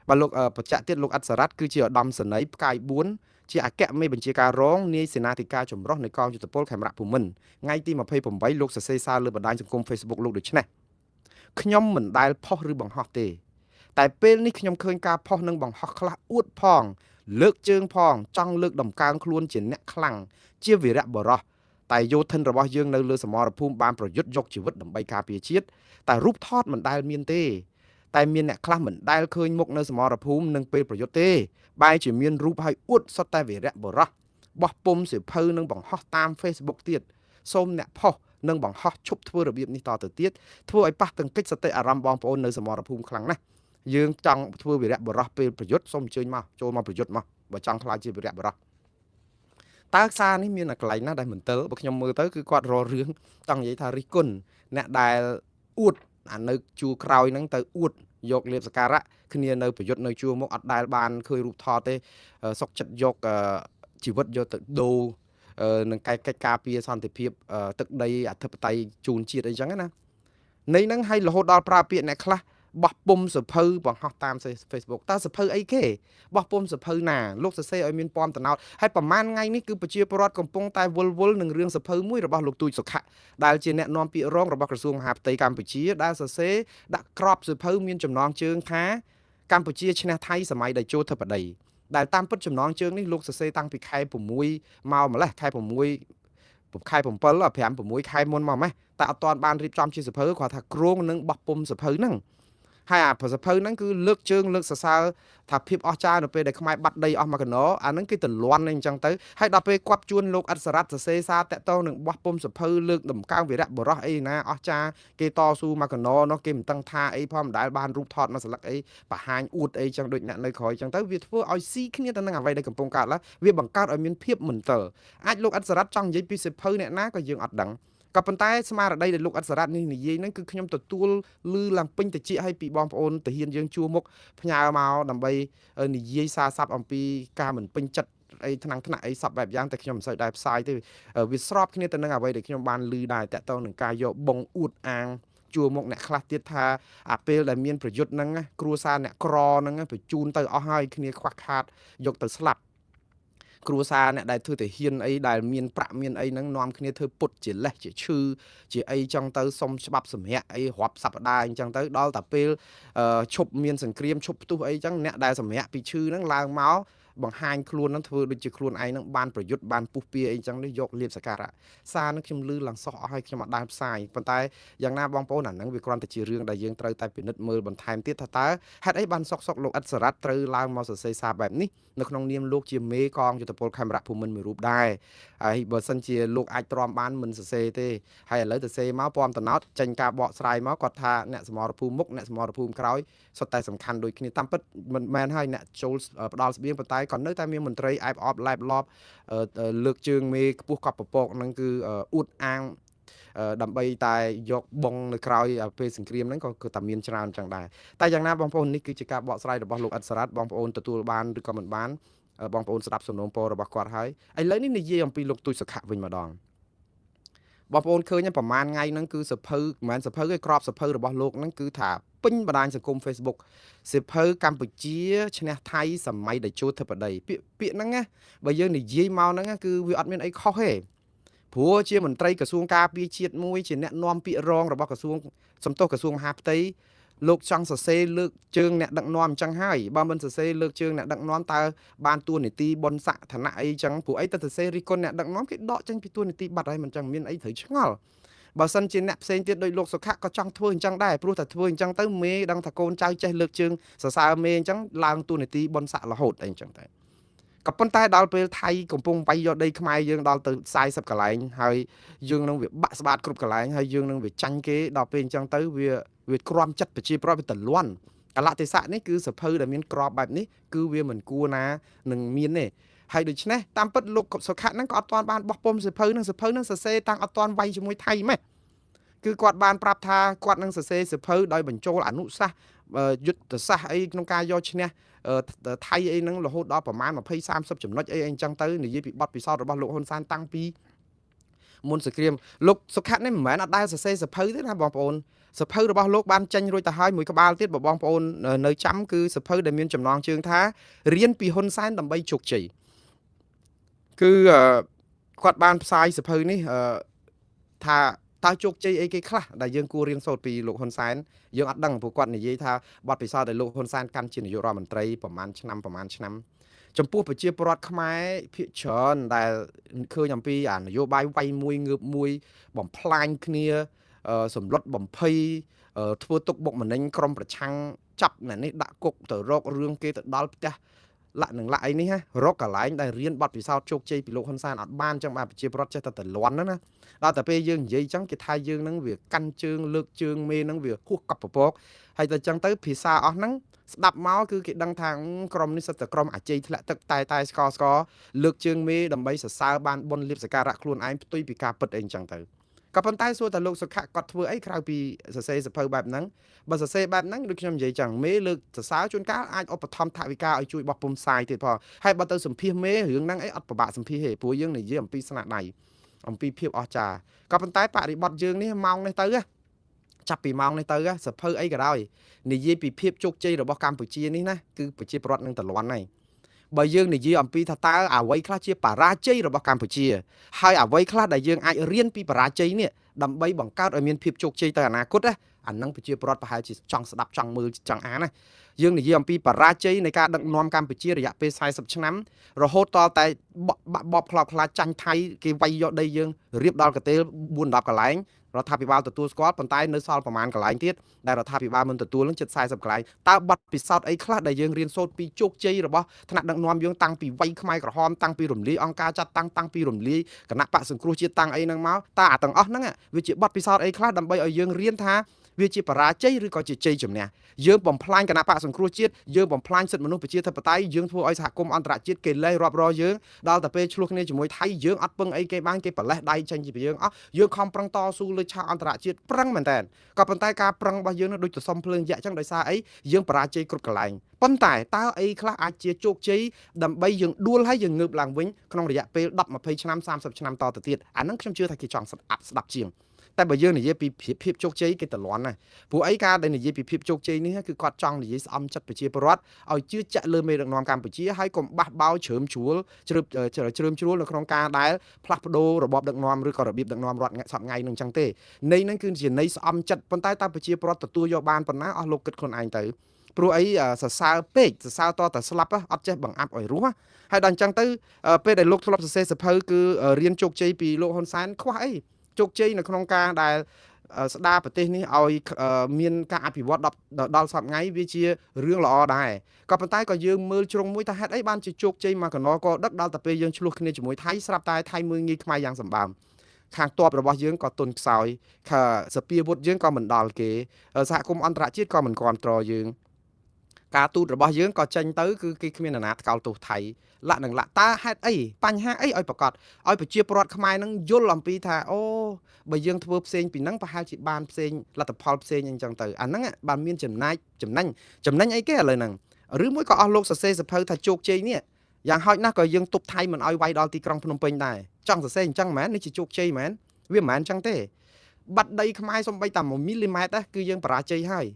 បាទលោកបច្ចៈទៀតលោកអត្តសារ៉ាត់គឺជាឧត្តមសេនីយ៍ផ្កាយ4ជាអគ្គមេបញ្ជាការរងនាយសេនាធិការចម្រុះនៃកងយុទ្ធពលខេមរៈភូមិន្ទថ្ងៃទី28លោកសរសេរសារលើបណ្ដាញសង្គម Facebook លោកដូចនេះខ្ញុំមិនដែលផុសឬបង្ហោះទេតែពេលនេះខ្ញុំឃើញការផុសនិងបង្ហោះខ្លះអួតផងលើកជើងផងចង់លើកដំកើងខ្លួនជាអ្នកខ្លាំងជាវីរៈបុរសតែយោធិនរបស់យើងនៅលើសមរភូមិបានប្រយុទ្ធយកជីវិតដើម្បីការពារជាតិតែរូបថតមិនដែលមានទេតែមានអ្នកខ្លះមិនដែលឃើញមុខនៅសមរភូមិនឹងពេលប្រយុទ្ធទេបែរជាមានរូបឲ្យអួតសុទ្ធតែវីរៈបុរសបោះពុំសិភៅនិងបង្ហោះតាម Facebook ទៀតសូមអ្នកផុសនិងបង្ហោះឈប់ធ្វើរបៀបនេះតទៅទៀតធ្វើឲ្យប៉ះទង្គិចសតិអារម្មណ៍បងប្អូននៅសមរភូមិខ្លាំងណាស់យើងចង់ធ្វើវីរៈបុរសពេលប្រយុទ្ធសូមអញ្ជើញមកចូលមកប្រយុទ្ធមកបើចង់ខ្លាចជាវីរៈបុរសតើសារនេះមានកន្លែងណាដែលមិនទិលបើខ្ញុំមើលទៅគឺគាត់រករឿងចង់និយាយថារិះគន់អ្នកដែលអួតអានៅជួរក្រោយហ្នឹងទៅអួតយកលៀបសការៈគ្នានៅប្រយុទ្ធនៅជួរមុខអត់ដែលបានឃើញរូបថតទេសុកចិត្តយកជីវិតយកទៅដូរនឹងកិច្ចការពារសន្តិភាពទឹកដីអធិបតេយ្យជូនជាតិអីចឹងណានៃហ្នឹងឲ្យរហូតដល់ប្រើពាក្យអ្នកខ្លះបោះពុំសភៅបង្ហោះតាម Facebook តើសភៅអីគេបោះពុំសភៅណាលោកសរសេរឲ្យមានពំតណោតហើយប្រហែលថ្ងៃនេះគឺប្រជាពលរដ្ឋកំពុងតែវល់នឹងរឿងសភៅមួយរបស់លោកទូចសុខៈដែលជាអ្នកនាំពាក្យរងរបស់ក្រសួងមហាផ្ទៃកម្ពុជាដែលសរសេរដាក់ក្របសភៅមានចំណងជើងថាកម្ពុជាឈ្នះថៃសម័យតេជោធិបតីដែលតាមពិតចំណងជើងនេះលោកសរសេរតាំងពីខែ6មកម្លេះខែ7 5 6ខែមុនមកម៉េះតែអត់ទាន់បានរៀបចំជាសភៅគាត់ថាគ្រងនឹងបោះពុំសភៅហ្នឹងហើយអាសភៅហ្នឹងគឺលើកជើងលើកសរសើរថាភាពអស្ចារ្យនៅពេលដែលខ្មែរបាត់ដីអស់មួយកណោអាហ្នឹងគេទលាន់អញ្ចឹងទៅហើយដល់ពេលគាត់ជួនលោកអត្តសារ៉ាត់សរសេរសារតាក់ទងនឹងបោះពុំសភៅលើកដំកើងវីរៈបុរសអីណាអស្ចារ្យគេតស៊ូមួយកណោនោះគេមិនតឹងថាអីផងមិនដែលបានរូបថតមកស្លឹកអីបង្ហាញអួតអីចឹងដូចអ្នកនៅក្រោយចឹងទៅវាធ្វើឲ្យស៊ីគ្នាទៅនឹងអ្វីដែលកំពុងកើតឡើងវាបង្កើតឲ្យមានភាពមន្ទិលអាចលោកអត្តសារ៉ាត់ចង់និយាយពីសភៅអ្នកណាក៏យើងអត់ដឹងក៏ប៉ុន្តែស្មារតីដែលលោកអត្តសារ៉ាត់នេះនិយាយហ្នឹងគឺខ្ញុំទទួលឮឡើងពេញតិចឲ្យពីបងប្អូនទាហានយើងជួមុខផ្ញើមកដើម្បីនិយាយសារស័ព្ទអំពីការមិនពេញចិត្តអីថ្នាក់អីសពបែបយ៉ាងតែខ្ញុំមិនសូវដែរផ្សាយទេវាស្របគ្នាទៅនឹងអ្វីដែលខ្ញុំបានឮដែរតាក់ទងនឹងការយកបងអួតអាង ជួមកអ្នកខ្លះទៀតថាអាពេលដែលមានប្រយុទ្ធហ្នឹងគ្រួសារអ្នកក្រហ្នឹងបញ្ជូនទៅអស់ហើយគ្នាខ្វះខាតយកទៅស្លាប់គ្រួសារអ្នកដែលធ្វើទៅហ៊ានអីដែលមានប្រាក់មានអីហ្នឹងនាំគ្នាធ្វើពុតជាលេះជាឈឺជាអីចឹងទៅសុំច្បាប់សម្រាកអីរាប់សប្តាហ៍អញ្ចឹងទៅដល់តែពេលឈប់មានសង្គ្រាមឈប់ផ្ទុះអីចឹងអ្នកដែលសម្រាកពីឈឺហ្នឹងឡើងមកបង្ហាញខ្លួនហ្នឹងធ្វើដូចជាខ្លួនឯងហ្នឹងបានប្រយុទ្ធបានពុះពៀអីចឹងនេះយកលៀបសការៈសារហ្នឹងខ្ញុំលឺឡើងសោះអស់ហើយខ្ញុំអត់បានផ្សាយប៉ុន្តែយ៉ាងណាបងប្អូនអាហ្នឹងវាគ្រាន់តែជារឿងដែលយើងត្រូវតែពិនិត្យមើលបន្ថែមទៀតថាតើហេតុអីបានសុកលោកអិតសរ៉ាត់ត្រូវឡើងមកសរសេរសារបែបនេះនៅក្នុងនាមលោកជាមេកងយុទ្ធពលខេមរៈភូមិន្ទមួយរូបដែរហើយបើសិនជាលោកអាចទ្រាំបានមិនសរសេរទេហើយឥឡូវទៅសរសេរមកពំតំណោតចេញការបកស្រាយមកគាត់ថាអ្នកសមរភូមិមុខអ្នកសមរភូមិក្រោយសុទ្ធតែសំខាន់ដូចគ្នាតាមពិតមិនមែនហើយអ្នកចូលផ្ដាល់ស្បៀងប៉ុន្តែក៏នៅតែមានមន្ត្រីអែបអបឡែបឡប់លើកជើងមេខ្ពស់កប់ពពកហ្នឹងគឺអួតអាងដើម្បីតែយកបងនៅក្រោយពេលសង្គ្រាមហ្នឹងក៏គឺតែមានច្រើនចឹងដែរតែយ៉ាងណាបងប្អូននេះគឺជាការបកស្រាយរបស់លោកអិតសរ៉ាត់បងប្អូនទទួលបានឬក៏មិនបានបងប្អូនស្ដាប់សំណូមពររបស់គាត់ហើយឥឡូវនេះនិយាយអំពីលោកទូចសុខៈវិញម្ដងបងប្អូនឃើញប្រហែលថ្ងៃហ្នឹងគឺសភៅមិនមែនសភៅទេក្របសភៅរបស់លោកហ្នឹងគឺថាពេញបណ្ដាញសង្គម Facebook សភៅកម្ពុជាឈ្នះថៃសម័យតេជោធិបតីពាក្យហ្នឹងណាបើយើងនិយាយមកហ្នឹងគឺវាអត់មានអីខុសទេព្រោះជាមន្ត្រីក្រសួងការពារជាតិមួយជាអ្នកនាំពាក្យរងរបស់ក្រសួងសំទោសក្រសួងមហាផ្ទៃលោកចង់សរសេរលើកជើងអ្នកដឹកនាំអញ្ចឹងហើយបើមិនសរសេរលើកជើងអ្នកដឹកនាំតើបានតួនាទីបនស័កឋានៈអីចឹងព្រោះអីទៅសរសេររិះគន់អ្នកដឹកនាំគេដកចេញពីតួនាទីបាត់ហើយមិនចឹងមានអីត្រូវឆ្ងល់បើសិនជាអ្នកផ្សេងទៀតដោយលោកសុខៈក៏ចង់ធ្វើអញ្ចឹងដែរព្រោះតែធ្វើអញ្ចឹងទៅមេដឹងថាកូនចៅចេះលើកជើងសរសើរមេអញ្ចឹងឡើងតួនាទីបនស័ករហូតអីអញ្ចឹងតែក៏ប៉ុន្តែដល់ពេលថៃកំពុងវាយយកដីខ្មែរយើងដល់ទៅ40កន្លែងហើយយើងនឹងវាបាក់ស្បាតគ្រប់កន្លែងហើយយើងនឹងវាចាញ់គេដល់ពេលអញ្ចឹងទៅវាក្រាំចិត្តប្រជាប្រដ្ឋវាតលន់កលៈទេសៈនេះគឺសភៅដែលមានក្របបែបនេះគឺវាមិនគួរណានឹងមានទេហើយដូច្នេះតាមពិតលោកសុខៈហ្នឹងក៏អត់ទាន់បានបោះពុំសភៅហ្នឹងសរសេរតាំងអត់ទាន់វាយជាមួយថៃម៉េះគឺគាត់បានប្រាប់ថាគាត់នឹងសរសេរសភៅដោយបញ្ចូលអនុសាសន៍យុទ្ធសាស្ត្រអីក្នុងការយកឈ្នះថៃអីហ្នឹងរហូតដល់ប្រមាណ20 30ចំណុចអីអញ្ចឹងទៅនិយាយពីបទពិសោធន៍របស់លោកហ៊ុនសែនតាំងពីមុនសង្គ្រាមលោកសុខៈនេះមិនមែនអត់ដែលសរសេរសភៅទេណាបងប្អូនសភៅរបស់លោកបានចេញរួចទៅហើយមួយក្បាលទៀតបងប្អូននៅចាំគឺសភៅដែលមានចំណងជើងថារៀនពីហ៊ុនសែនដើម្បីជោគជ័យគឺគាត់បានផ្សាយសភៅនេះថាតើជោគជ័យអីគេខ្លះដែលយើងគួររៀនសូត្រពីលោកហ៊ុនសែនយើងអត់ដឹងព្រោះគាត់និយាយថាបទពិសោធន៍ដែលលោកហ៊ុនសែនកាន់ជានាយករដ្ឋមន្ត្រីប្រហែលឆ្នាំចំពោះប្រជាពលរដ្ឋខ្មែរភាគច្រើនដែលឃើញអំពីនយោបាយវាយមួយងើបមួយបំផ្លាញគ្នាសម្លុតបំភ័យធ្វើទុកបុកម្នេញក្រុមប្រឆាំងចាប់អ្នកនេះដាក់គុកទៅរករឿងគេទៅដល់ផ្ទះលាក់នឹងលាក់អីនេះរកកន្លែងដែលរៀនបទពិសោធន៍ជោគជ័យពីលោកហ៊ុនសែនអត់បានចឹងបាទប្រជាពលរដ្ឋចេះតែតលន់ណាដល់តែពេលយើងនិយាយចឹងគេថាយើងនឹងវាកាន់ជើងលើកជើងមេនឹងវាហួសកប់ពពកហើយតែចឹងទៅភាសាអស់ហ្នឹងស្ដាប់មកគឺគេដឹងថាក្រុមនេះសិតតែក្រុមអាជ័យធ្លាក់ទឹកតែស្កលើកជើងមេដើម្បីសរសើរបានបុណ្យលៀបសការៈខ្លួនឯងផ្ទុយពីការពិតអីចឹងទៅក៏ប៉ុន្តែសួរតែលោកសុខៈគាត់ធ្វើអីក្រៅពីសរសេរសភៅបែបហ្នឹងបើសរសេរបែបហ្នឹងដូចខ្ញុំនិយាយចឹងមេលើកសរសើរជួនកាលអាចឧបត្ថម្ភថវិកាឲ្យជួយបោះពុម្ពផ្សាយទៀតផងហើយបើទៅសម្ភាសមេរឿងហ្នឹងអីអត់ពិបាកសម្ភាសទេព្រោះយើងនិយាយអំពីស្នាដៃអំពីភាពអស្ចារ្យក៏ប៉ុន្តែបរិបត្តិយើងនេះម៉ោងនេះទៅចាប់ពីម៉ោងនេះទៅសភៅអីក៏ដោយនិយាយពីភាពជោគជ័យរបស់កម្ពុជានេះណាគឺប្រជាពលរដ្ឋនឹងតលន់ហើយបើយើងនិយាយអំពីថាតើអ្វីខ្លះជាបរាជ័យរបស់កម្ពុជាហើយអ្វីខ្លះដែលយើងអាចរៀនពីបរាជ័យនេះដើម្បីបង្កើតឲ្យមានភាពជោគជ័យទៅអនាគតអានឹងប្រជាពលរដ្ឋប្រហែលជាចង់ស្ដាប់ចង់មើលចង់អានណាយើងនិយាយអំពីបរាជ័យនៃការដឹកនាំកម្ពុជារយៈពេល40ឆ្នាំរហូតដល់តែបបខ្លោបខ្លាចចាញ់ថៃគេវាយយកដីយើងរៀបដល់កន្ទេល 4-10 កន្លែងរដ្ឋាភិបាលទទួលស្គាល់ប៉ុន្តែនៅសល់ប្រមាណកន្លែងទៀតដែលរដ្ឋាភិបាលមិនទទួលនឹងជិត40កន្លែងតើបទពិសោធន៍អីខ្លះដែលយើងរៀនសូត្រពីជោគជ័យរបស់ថ្នាក់ដឹកនាំយើងតាំងពីវ័យខ្មែរក្រហមតាំងពីរំលាយអង្គការចាត់តាំងពីរំលាយគណៈបកសង្គ្រោះជាតិតាំងអីហ្នឹងមកតើអាទាំងអស់ហ្នឹងវាជាបទពិសោធន៍អីខ្លះដើម្បីឲ្យយើងរៀនថាវាជាបរាជ័យឬក៏ជាជ័យជំនះយើងបំផ្លាញគណៈបកសង្គ្រោះជាតិយើងបំផ្លាញសិទ្ធិមនុស្សប្រជាធិបតេយ្យយើងធ្វើឲ្យសហគមន៍អន្តរជាតិគេលែងរាប់រយយើងដល់តែពេលឆ្លោះគ្នាជាមួយថៃយើងអត់ពឹងអីគេបានគេប្រលេះដៃចេញពីយើងអស់យើងខំប្រឹងតស៊ូលើឆាកអន្តរជាតិប្រឹងមែនតើក៏ប៉ុន្តែការប្រឹងរបស់យើងនឹងដូចទៅសំភ្លើងយក្សចឹងដោយសារអីយើងបរាជ័យគ្រប់កន្លែងប៉ុន្តែតើអីខ្លះអាចជាជោគជ័យដើម្បីយើងដួលហើយយើងងើបឡើងវិញក្នុងរយៈពេល10 20ឆ្នាំ30ឆ្នាំតទៅទៀតអាហ្នឹងខ្ញុំជឿថាគេចង់ស្ដាប់ជាង តែបើយើងនិយាយពីភាពជោគជ័យគេតលន់ណាព្រោះអីការដែលនិយាយពីភាពជោគជ័យនេះគឺគាត់ចង់និយាយស្អំចិត្តប្រជាពលរដ្ឋឲ្យជឿជាក់លើមេដឹកនាំកម្ពុជាហើយកុំបះបោជ្រើមជ្រួលជ្រើមជ្រួលនៅក្នុងការដែលផ្លាស់ប្ដូររបបដឹកនាំឬក៏របៀបដឹកនាំរដ្ឋសប្តាហ៍ថ្ងៃនឹងចឹងទេនៃហ្នឹងគឺជានៃស្អំចិត្តប៉ុន្តែតើប្រជាពលរដ្ឋទទួលយកបានប៉ុណ្ណាអស់លោកគិតខ្លួនឯងទៅព្រោះអីសរសើរពេកសរសើរតតែស្លាប់អត់ចេះបង្អាប់ឲ្យរស់ហើយដល់អញ្ចឹងទៅពេលដែលលោកធ្លាប់សរសេរសភៅគឺរៀនជោគជ័យពីលោកហ៊ុនសែនខ្វះអីជោគជ័យនៅក្នុងការដែលស្ដារប្រទេសនេះឲ្យមានការអភិវឌ្ឍដល់សប្តាហ៍ថ្ងៃវាជារឿងល្អដែរក៏ប៉ុន្តែក៏យើងមើលជ្រុងមួយថាហេតុអីបានជាជោគជ័យមកកណក៏ដឹកដល់តែពេលយើងឆ្លោះគ្នាជាមួយថៃស្រាប់តែថៃមើលងាយខ្មែរយ៉ាងសម្បើមខាងតបរបស់យើងក៏ទុនខ្សោយសពាវុធយើងក៏មិនដល់គេសហគមន៍អន្តរជាតិក៏មិនគ្រប់គ្រងយើងការទូតរបស់យើងក៏ចេញទៅគឺគេគ្មាននរណាថ្កោលទោសថៃលាក់នឹងលាក់តើហេតុអីបញ្ហាអីឲ្យប្រកាសឲ្យប្រជាពលរដ្ឋខ្មែរនឹងយល់អំពីថាអូបើយើងធ្វើផ្សេងពីហ្នឹងប្រហែលជាបានផ្សេងលទ្ធផលផ្សេងអញ្ចឹងទៅអាហ្នឹងបានមានចំណេញអីគេឥឡូវហ្នឹងឬមួយក៏អស់លោកសរសេរសភៅថាជោគជ័យនេះយ៉ាងហោចណាស់ក៏យើងទប់ថៃមិនឲ្យវាយដល់ទីក្រុងភ្នំពេញដែរចង់សរសេរអញ្ចឹងមែននេះជាជោគជ័យមែនវាមិនមែនអញ្ចឹងទេបាត់ដីខ្មែរសំបីតែ1មីលីម៉ែត្រគឺយើងបរាជ័យហើយ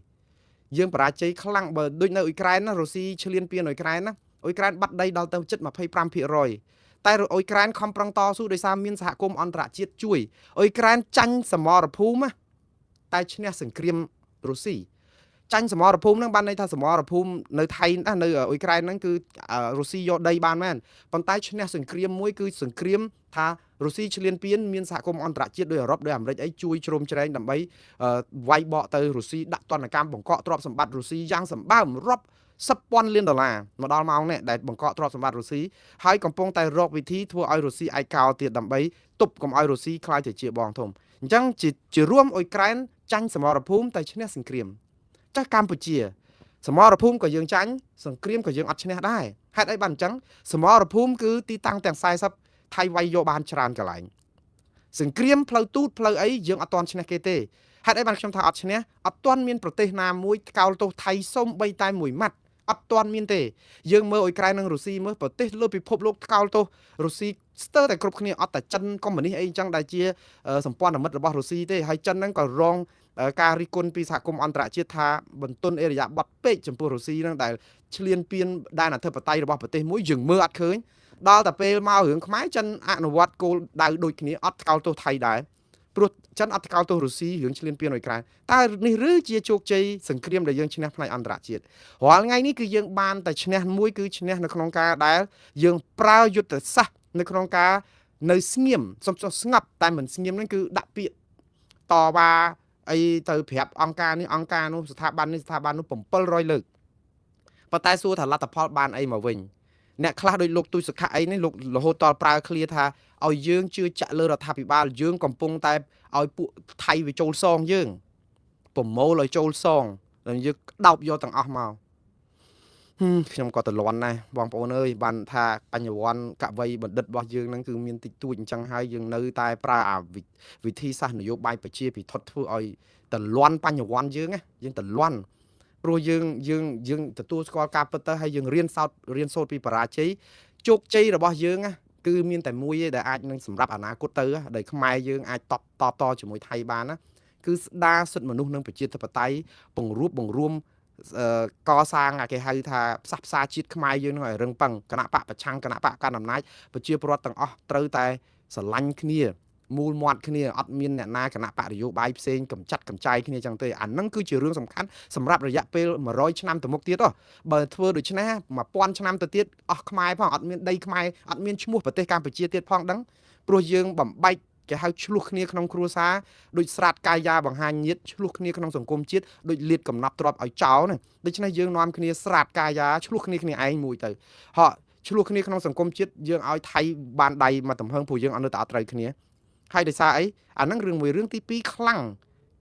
យើងបរាជ័យខ្លាំងបើដូចនៅអ៊ុយក្រែនណារុស្ស៊ីឈ្លានពានអ៊ុយក្រែនណាអ៊ុយក្រែនបាត់ដីដល់ទៅជិត 25% តែអ៊ុយក្រែនខំប្រឹងតស៊ូដោយសារមានសហគមន៍អន្តរជាតិជួយអ៊ុយក្រែនចាញ់សមរភូមិតែឈ្នះសង្គ្រាមរុស្ស៊ីចាញ់សមរភូមិហ្នឹងបានន័យថាសមរភូមិនៅថៃនៅអ៊ុយក្រែនហ្នឹងគឺរុស្ស៊ីយកដីបានមែនប៉ុន្តែឈ្នះសង្គ្រាមមួយគឺសង្គ្រាមថារុស្ស៊ីឈ្លានពានមានសហគមន៍អន្តរជាតិដោយអឺរ៉ុបដោយអាមេរិកអីជួយជ្រោមជ្រែងដើម្បីវាយបកទៅរុស្ស៊ីដាក់ទណ្ឌកម្មបង្កក់ទ្រព្យសម្បត្តិរុស្ស៊ីយ៉ាងសម្បើមរាប់$10,000 លានមកដល់ម៉ោងនេះដែលបង្កក់ទ្រព្យសម្បត្តិរុស្ស៊ីហើយកំពុងតែរកវិធីធ្វើឲ្យរុស្ស៊ីឯកោទៀតដើម្បីទប់កុំឲ្យរុស្ស៊ីខ្លាយទៅជាបងធំអញ្ចឹងជារួមអ៊ុយក្រែនចាញ់សមរភូមិតែឈ្នះសង្គ្រាមចាស់កម្ពុជាសមរភូមិក៏យើងចាញ់សង្គ្រាមក៏យើងអត់ឈ្នះដែរហេតុអីបានអញ្ចឹងសមរភូមិគឺទីតាំងទាំង40ថៃវាយយកបានច្រើនកន្លែងសង្គ្រាមផ្លូវទូតផ្លូវអីយើងអត់ទាន់ឈ្នះគេទេហេតុអីបានខ្ញុំថាអត់ឈ្នះអត់ទាន់មានប្រទេសណាមួយថ្កោលទោសថៃសូម្បីតែមួយម៉ាត់អត់ទាន់មានទេយើងមើលអ៊ុយក្រែននិងរុស្ស៊ីមើលប្រទេសលើពិភពលោកថ្កោលទោសរុស្ស៊ីស្ទើរតែគ្រប់គ្នាអត់តែចិនកុម្មុយនីសអីអញ្ចឹងដែលជាសម្ព័ន្ធមិត្តរបស់រុស្ស៊ីទេហើយចិនហ្នឹងក៏រងការរិះគន់ពីសហគមន៍អន្តរជាតិថាបន្ទន់អេរយាប័តពេកចំពោះរុស្ស៊ីហ្នឹងដែលឈ្លានពានដែនអធិបតេយ្យរបស់ប្រទេសមួយយើងមើលអត់ឃើញដល់តែពេលមករឿងខ្មែរចិនអនុវត្តគោលដៅដូចគ្នាអត់ថ្កោលទោសថៃដែរព្រោះចិនអត់ថ្កោលទោសរុស្ស៊ីរឿងឈ្លានពានអ៊ុយក្រែនតើនេះឬជាជោគជ័យសង្គ្រាមដែលយើងឈ្នះផ្នែកអន្តរជាតិរាល់ថ្ងៃនេះគឺយើងបានតែឈ្នះមួយគឺឈ្នះនៅក្នុងការដែលយើងប្រើយុទ្ធសាស្ត្រនៅក្នុងការនៅស្ងៀមសំស្ងាត់តែមិនស្ងៀមហ្នឹងគឺដាក់ពាក្យតវ៉ាអីទៅប្រាប់អង្គការនេះអង្គការនោះស្ថាប័ននេះស្ថាប័ននោះ700លើកប៉ុន្តែសួរថាលទ្ធផលបានអីមកវិញអ្នកខ្លះដូចលោកទូចសុខៈអីនេះលោករហូតតប្រើឃ្លាថាឲ្យយើងជឿចាក់លើរដ្ឋាភិបាលយើងកំពុងតែឲ្យពួកថៃវាចូលសងយើងប្រមូលឲ្យចូលសងហើយយើងដោបយកទាំងអស់មកខ្ញុំក៏តលន់ដែរបងប្អូនអើយបានថាបញ្ញវន្តកវីបណ្ឌិតរបស់យើងហ្នឹងគឺមានតិចតួចអញ្ចឹងហើយយើងនៅតែប្រើអាវិធីសាស្ត្រនយោបាយប្រជាពិធធ្វើឲ្យតលន់បញ្ញវន្តយើងតលន់ព្រោះយើងទទួលស្គាល់ការពិតទៅហើយយើងរៀនសូត្រពីបរាជ័យជោគជ័យរបស់យើងគឺមានតែមួយទេដែលអាចនឹងសម្រាប់អនាគតទៅដែលខ្មែរយើងអាចតបតជាមួយថៃបានណាគឺស្ដារសិទ្ធិមនុស្សនិងប្រជាធិបតេយ្យបង្រួមកសាងគេហៅថាផ្សះផ្សាជាតិខ្មែរយើងនឹងឲ្យរឹងប៉ឹងគណៈបកប្រឆាំងគណៈបកកណ្ដាលអំណាចប្រជាពលរដ្ឋទាំងអស់ត្រូវតែស្រឡាញ់គ្នាមូលមាត់គ្នាអត់មានអ្នកណាគណៈបកនយោបាយផ្សេងកំចាត់កំចាយគ្នាចឹងទេអាហ្នឹងគឺជារឿងសំខាន់សម្រាប់រយៈពេល100ឆ្នាំទៅមុខទៀតបើធ្វើដូច្នេះ1000ឆ្នាំទៅទៀតអស់ខ្មែរផងអត់មានដីខ្មែរអត់មានឈ្មោះប្រទេសកម្ពុជាទៀតផងដឹងព្រោះយើងបំបែកគេហៅឆ្លោះគ្នាក្នុងគ្រួសារដូចស្រាតកាយាបង្ហាញញាតឆ្លោះគ្នាក្នុងសង្គមជាតិដូចលាតកំណត់ទ្របឲ្យចោលហ្នឹងដូច្នេះយើងនាំគ្នាស្រាតកាយាឆ្លោះគ្នាឯងមួយទៅហោះឆ្លោះគ្នាក្នុងសង្គមជាតិយើងឲ្យថៃបានដៃមកទំហឹងព្រោះយើងអត់នៅតែអត់ត្រូវគ្នាហើយដោយសារអីអាហ្នឹងរឿងទី2ខ្លាំង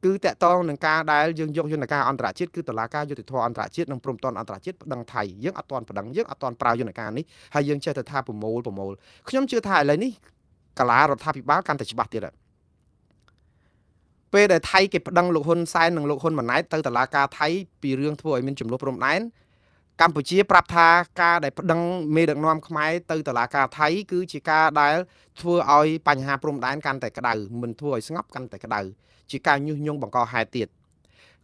គឺតកតងនឹងការដែលយើងយកយន្តការអន្តរជាតិគឺតុលាការយុត្តិធម៌អន្តរជាតិនិងព្រំដែនអន្តរជាតិប្តឹងថៃយើងអត់ទាន់ប្តឹងយើងអត់ទាន់ប្រើយន្តការនេះហើយយើងចេះតែថាប្រមូលខ្ញុំជឿថាឥឡូវនេះកាលារដ្ឋាភិបាលកាន់តែច្បាស់ទៀតពេលដែលថៃគេប្តឹងលោកហ៊ុនសែននិងលោកហ៊ុនម៉ាណែតទៅតុលាការថៃពីរឿងធ្វើឲ្យមានចំនួនព្រំដែន កម្ពុជាប្រាប់ថាការដែលប្តឹងមេដឹកនាំខ្មែរទៅតុលាការថៃគឺជាការដែលធ្វើឲ្យបញ្ហាព្រំដែនកាន់តែក្តៅមិនធ្វើឲ្យស្ងប់កាន់តែក្តៅជាការញុះញង់បង្កហេតុទៀត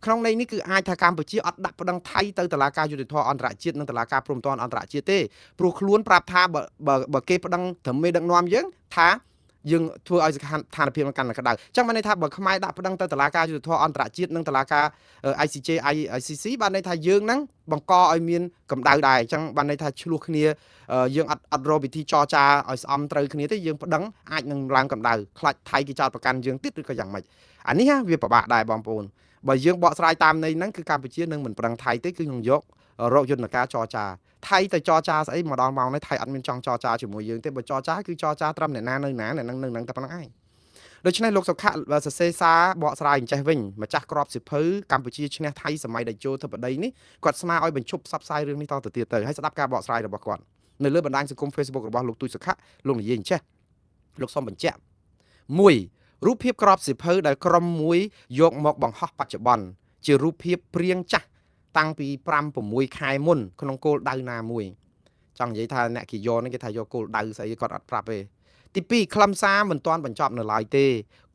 ក្នុងន័យនេះគឺអាចថាកម្ពុជាអត់ដាក់ប្តឹងថៃទៅតុលាការយុត្តិធម៌អន្តរជាតិនិងតុលាការព្រំដែនអន្តរជាតិទេព្រោះខ្លួនប្រាប់ថាបើគេប្តឹងត្រឹមមេដឹកនាំយើងថាយើងធ្វើឲ្យស្ថានភាពมันកាន់តែក្តៅអញ្ចឹងបានន័យថាបើខ្មែរដាក់ប្តឹងទៅតុលាការយុត្តិធម៌អន្តរជាតិនិងតុលាការ ICJ ICC បានន័យថាយើងហ្នឹងបង្កឲ្យមានកម្ដៅដែរអញ្ចឹងបានន័យថាឆ្លោះគ្នាយើងអត់រកវិធីចរចាឲ្យស្អំត្រូវគ្នាទេយើងប្តឹងអាចនឹងឡើងកម្ដៅខ្លាចថៃគេចោទប្រកាន់យើងទៀតឬក៏យ៉ាងម៉េចអានេះវាពិបាកដែរបងប្អូនបើយើងបកស្រាយតាមន័យហ្នឹងគឺកម្ពុជានឹងមិនប្តឹងថៃទេគឺនឹងយករកយន្តការចរចាថៃទៅចរចាស្អីម្ដងមកនេះថៃអត់មានចង់ចរចាជាមួយយើងទេបើចរចាគឺចរចាត្រឹមអ្នកណានៅណាអ្នកនឹងតែប៉ុណ្្នឹងឯងដូច្នេះលោកសុខៈសរសេរសារបកស្រាយអញ្ចេះវិញម្ចាស់ក្របសិភៅកម្ពុជាឈ្នះថៃសម័យតេជោធិបតីនេះគាត់ស្នើឲ្យបញ្ឈប់ផ្សព្វផ្សាយរឿងនេះតទៅទៀតទៅហើយស្ដាប់ការបកស្រាយរបស់គាត់នៅលើបណ្ដាញសង្គម Facebook របស់លោកទូចសុខៈលោកនិយាយអញ្ចេះលោកសូមបញ្ជាក់1រូបភាពក្របសិភៅដែលក្រុមមួយយកមកបង្ហោះបច្ចុប្បន្នជារូបភាពព្រៀងចាស់តាំងពី 5-6 ខែមុនក្នុងគោលដៅណាមួយចង់និយាយថាអ្នកគេយកនេះគេថាយកគោលដៅស្អីគាត់អត់ប្រាប់ទេទី2ខ្លឹមសារមិនទាន់បញ្ចប់នៅឡើយទេ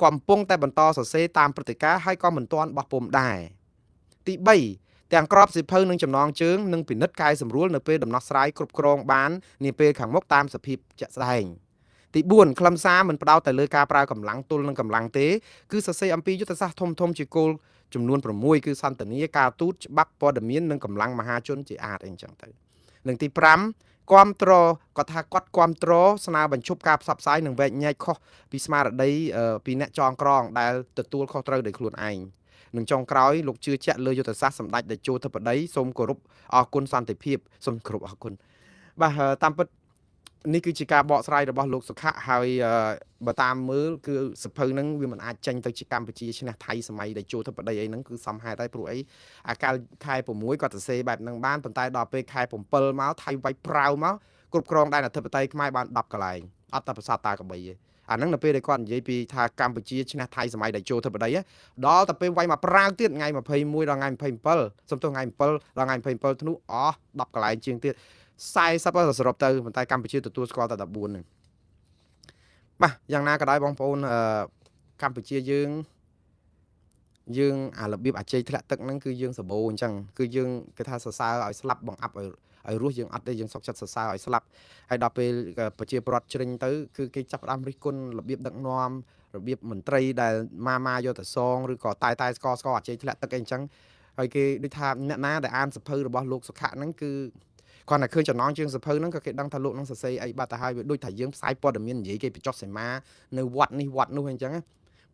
កំពុងតែបន្តសរសេរតាមព្រឹត្តិការណ៍ហើយក៏មិនទាន់បោះពុម្ពដែរទី3ទាំងក្របសិភៅនិងចំណងជើងនឹងពិនិត្យកែសម្រួលនៅពេលដំណោះស្រាយគ្រប់គ្រងបាននាពេលខាងមុខតាមសភាពជាក់ស្ដែងទី4ខ្លឹមសារមិនផ្ដោតតែលើការប្រើកម្លាំងទល់នឹងកម្លាំងទេគឺសរសេរអំពីយុទ្ធសាស្ត្រធំជាគោលចំនួន6គឺសន្តានាការទូតច្បាប់ព័ត៌មាននិងកម្លាំងមហាជនជាអាចអីចឹងទៅនិងទី5គាំទ្រគាត់ថាគាត់គាំទ្រស្នើបញ្ឈប់ការផ្សព្វផ្សាយនិងវែកញែកខុសពីស្មារតីពីអ្នកចងក្រងដែលទទួលខុសត្រូវដោយខ្លួនឯងនឹងចុងក្រោយលោកជឿជាក់លើយុទ្ធសាស្ត្រសម្ដេចតេជោធិបតីសូមគោរពអរគុណសន្តិភាពសូមគោរពអរគុណបាទតាមពិតនេះគឺជាការបកស្រាយរបស់លោកសុខៈហើយបើតាមមើលគឺសភៅហ្នឹងវាមិនអាចចេញទៅជាកម្ពុជាឈ្នះថៃសម័យតេជោធិបតីអីហ្នឹងគឺសំហេតុហើយព្រោះអីអាកាលខែ6គាត់សរសេរបែបហ្នឹងបានប៉ុន្តែដល់ពេលខែ7មកថៃវាយប្រាវមកគ្រប់គ្រងដែនអធិបតេយ្យខ្មែរបាន10កន្លែងអត់តែប្រាសាទតាកបីទេអាហ្នឹងនៅពេលដែលគាត់និយាយពីថាកម្ពុជាឈ្នះថៃសម័យតេជោធិបតីដល់តែពេលវាយមកប្រាវទៀតថ្ងៃ21ដល់ថ្ងៃ27សំទោសថ្ងៃ7ដល់ថ្ងៃ27ធ្នូអស់10កន្លែងជាងទៀត40សរុបទៅប៉ុន្តែកម្ពុជាទទួលស្គាល់តែ14ហ្នឹងបាទយ៉ាងណាក៏ដោយបងប្អូនកម្ពុជាយើងអារបៀបអាជ័យធ្លាក់ទឹកហ្នឹងគឺយើងសម្បូរអញ្ចឹងគឺយើងគេថាសរសើរឲ្យស្លាប់បង្អាប់ឲ្យរស់យើងអត់ទេយើងសុកចិត្តសរសើរឲ្យស្លាប់ហើយដល់ពេលប្រជាពលរដ្ឋជ្រិញទៅគឺគេចាប់ផ្ដើមរិះគន់របៀបដឹកនាំរបៀបមន្ត្រីដែលម៉ាយកទៅសងឬក៏តែស្កអាជ័យធ្លាក់ទឹកអីអញ្ចឹងហើយគេដូចថាអ្នកណាដែលអានសភៅរបស់លោកសុខៈហ្នឹងគឺគាត់តែឃើញចំណងជើងសភៅហ្នឹងក៏គេដឹងថាលោកនឹងសរសេរអីបាត់ទៅហើយវាដូចថាយើងផ្សាយព័ត៌មាននិយាយគេបញ្ចុះសីមានៅវត្តនេះវត្តនោះអញ្ចឹង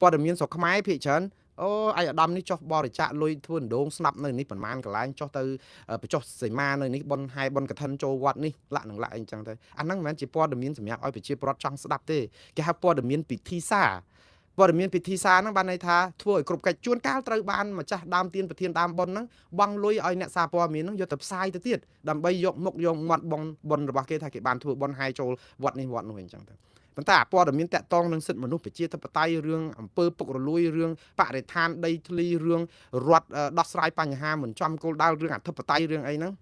ព័ត៌មានស្រុកខ្មែរភាគច្រើនអូឯអាដាមនេះចុះបរិច្ចាគលុយធ្វើដងស្នាប់នៅនេះប្រហែលកន្លែងចុះទៅបញ្ចុះសីមានៅនេះបនហែបនកឋិនចូលវត្តនេះលាក់នឹងលាក់អីអញ្ចឹងទៅអាហ្នឹងមិនមែនជាព័ត៌មានសម្រាប់ឲ្យប្រជាពលរដ្ឋចង់ស្ដាប់ទេគេហៅព័ត៌មានពិធីសារព័ត៌មានពិធីសារហ្នឹងបានន័យថាធ្វើឲ្យគ្រប់កិច្ចជួនកាលត្រូវបានម្ចាស់ដើមទានប្រធានដើមបុណ្យហ្នឹងបង់លុយឲ្យអ្នកសារព័ត៌មានហ្នឹងយកទៅផ្សាយទៅទៀតដើម្បីយកមុខយកមាត់បុណ្យរបស់គេថាគេបានធ្វើបុណ្យហែចូលវត្តនេះវត្តនោះអញ្ចឹងទៅប៉ុន្តែព័ត៌មានតាក់ទងនឹងសិទ្ធិមនុស្សប្រជាធិបតេយ្យរឿងអំពើពុករលួយរឿងបរិស្ថានដីធ្លីរឿងរដ្ឋដោះស្រាយបញ្ហាមិនចំគោលដៅរឿងអធិបតេយ្យរឿងអីហ្នឹង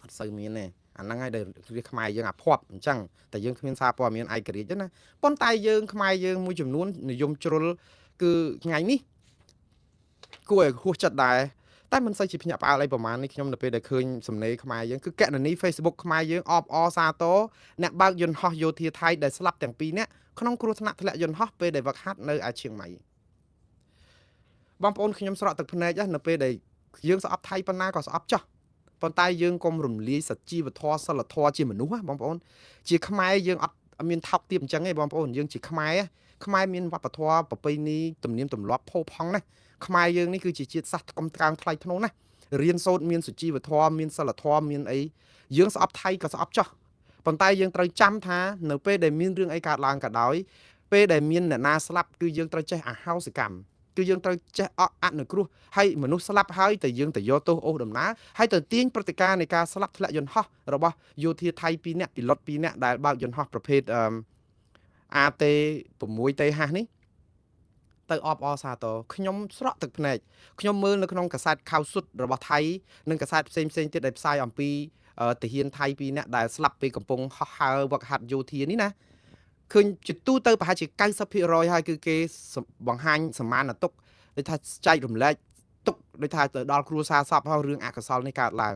អត់សូវមានទេអាហ្នឹងហើយដែលវាខ្មែរយើងអាភ័ព្វអញ្ចឹងតែយើងគ្មានសារព័ត៌មានឯករាជ្យទេណាប៉ុន្តែយើងខ្មែរយើងមួយចំនួននិយមជ្រុលគឺថ្ងៃនេះគួរឲ្យហួសចិត្តដែរតែមិនសូវជាភ្ញាក់ផ្អើលអីប្រហែលនេះខ្ញុំនៅពេលដែលឃើញសំណេរខ្មែរយើងគឺកណនី Facebook ខ្មែរយើងអបអសាទរអ្នកបើកយន្តហោះយោធាថៃដែលស្លាប់ទាំងពីរនាក់ក្នុងគ្រោះថ្នាក់ធ្លាក់យន្តហោះពេលដែលវឹកហាត់នៅឯឈៀងម៉ៃបងប្អូនខ្ញុំស្រក់ទឹកភ្នែកនៅពេលដែលយើងស្អប់ថៃប៉ុណ្ណាក៏ស្អប់ចោះប៉ុន្តែយើងកុំរំលាយសជីវធម៌សិលធម៌ជាមនុស្សបងប្អូនជាខ្មែរយើងអត់មានថោកទាបអញ្ចឹងទេបងប្អូនយើងជាខ្មែរមានវប្បធម៌ប្រពៃណីទំនៀមទម្លាប់ផូរផង់ណាខ្មែរយើងនេះគឺជាជាតិសាសន៍កំត្រាំងថ្លៃថ្នូរណារៀនសូត្រមានសុជីវធម៌មានសិលធម៌មានអីយើងស្អប់ថៃក៏ស្អប់ចោះប៉ុន្តែយើងត្រូវចាំថានៅពេលដែលមានរឿងអីកើតឡើងក៏ដោយពេលដែលមានអ្នកណាស្លាប់គឺយើងត្រូវចេះអហោសិកម្មគឺយើងត្រូវចេះអនុគ្រោះហើយមនុស្សស្លាប់ហើយតែយើងទៅយកទោសអូសដំណើរហើយទៅទាញព្រឹត្តិការណ៍នៃការស្លាប់ធ្លាក់យន្តហោះរបស់យោធាថៃ2នាក់ពីលុត2នាក់ដែលបើកយន្តហោះប្រភេទAT6 T5 នេះ ទៅអបអសាទរខ្ញុំស្រក់ទឹកភ្នែកខ្ញុំមើលនៅក្នុងកាសែតខៅសុទ្ធរបស់ថៃនិងកាសែតផ្សេងទៀតដែលផ្សាយអំពីទាហានថៃពីរនាក់ដែលស្លាប់ពេលកំពុងហោះហើរវឹកហាត់យោធានេះណាឃើញជាទូទៅប្រហែលជា90%ហើយគឺគេបង្ហាញសមានទុកដូចថាចែករំលែកទុកដូចថាទៅដល់គ្រួសារសពហើយរឿងអកុសលនេះកើតឡើង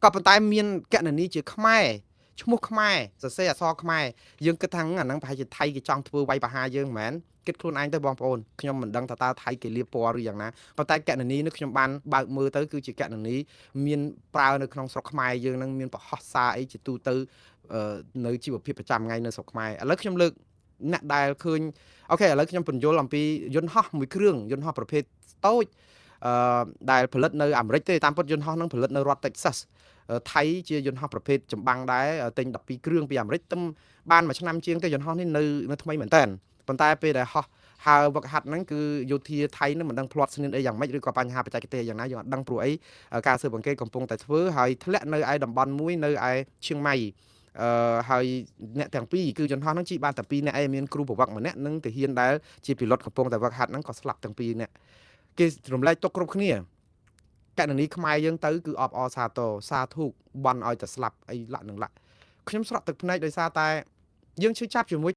ក៏ប៉ុន្តែមានកណនីជាខ្មែរឈ្មោះខ្មែរសរសេរអក្សរខ្មែរយើងគិតថាអាហ្នឹងប្រហែលជាថៃគេចង់ធ្វើវាយប្រហារយើងមិនមែនគិតខ្លួនឯងទៅបងប្អូនខ្ញុំមិនដឹងថាតើថៃគេលៀបពណ៌ឬយ៉ាងណាប៉ុន្តែកណនីនេះខ្ញុំបានបើកមើលទៅគឺជាកណនីមានប្រើនៅក្នុងស្រុកខ្មែរយើងនឹងមានប្រហោះសារអីជាទូទៅនៅជីវភាពប្រចាំថ្ងៃនៅស្រុកខ្មែរឥឡូវខ្ញុំលើកអ្នកដែលឃើញអូខេឥឡូវខ្ញុំបញ្យល់អំពីយន្តហោះមួយគ្រឿងយន្តហោះប្រភេទតូចដែលផលិតនៅអាមេរិកទេតាមពិតយន្តហោះនឹងផលិតនៅរដ្ឋ Texas ថៃជាយន្តហោះប្រភេទចម្បាំងដែរទិញ12គ្រឿងពីអាមេរិកទំបានមួយឆ្នាំជាងទៅយន្តហោះនេះនៅថ្មីមែនតើប៉ុន្តែពេលដែលហោះហើរវឹកហាត់ហ្នឹងគឺយោធាថៃនឹងមិនដឹងផ្្លាត់ស្នៀនអីយ៉ាងម៉េចឬក៏បញ្ហាបច្ចេកទេសយ៉ាងណាយើងអត់ដឹងព្រោះអីការស៊ើបអង្កេតកំពុងតែធ្វើហើយធ្លាក់នៅឯតំបន់មួយនៅឯឈៀងម៉ៃហើយអ្នកទាំងពីរគឺយន្តហោះហ្នឹងជិះបានតែ2នាក់ឯងមានគ្រូប្រវឹកម្នាក់និងទាហានដែលជាពីឡុតកំពុងតែវឹកហាត់ហ្នឹងក៏ស្លាប់ទាំងពីរនាក់គេរំលែកទុកគ្រប់គ្នាកណនីខ្មែរយើងទៅគឺអបអរសាទរសាធុបន់ឲ្យតែស្លាប់អីលាក់នឹងលាក់ខ្ញុំស្រក់ទឹកភ្នែកដោយសារតែយើងឈឺចាប់ជាមួយ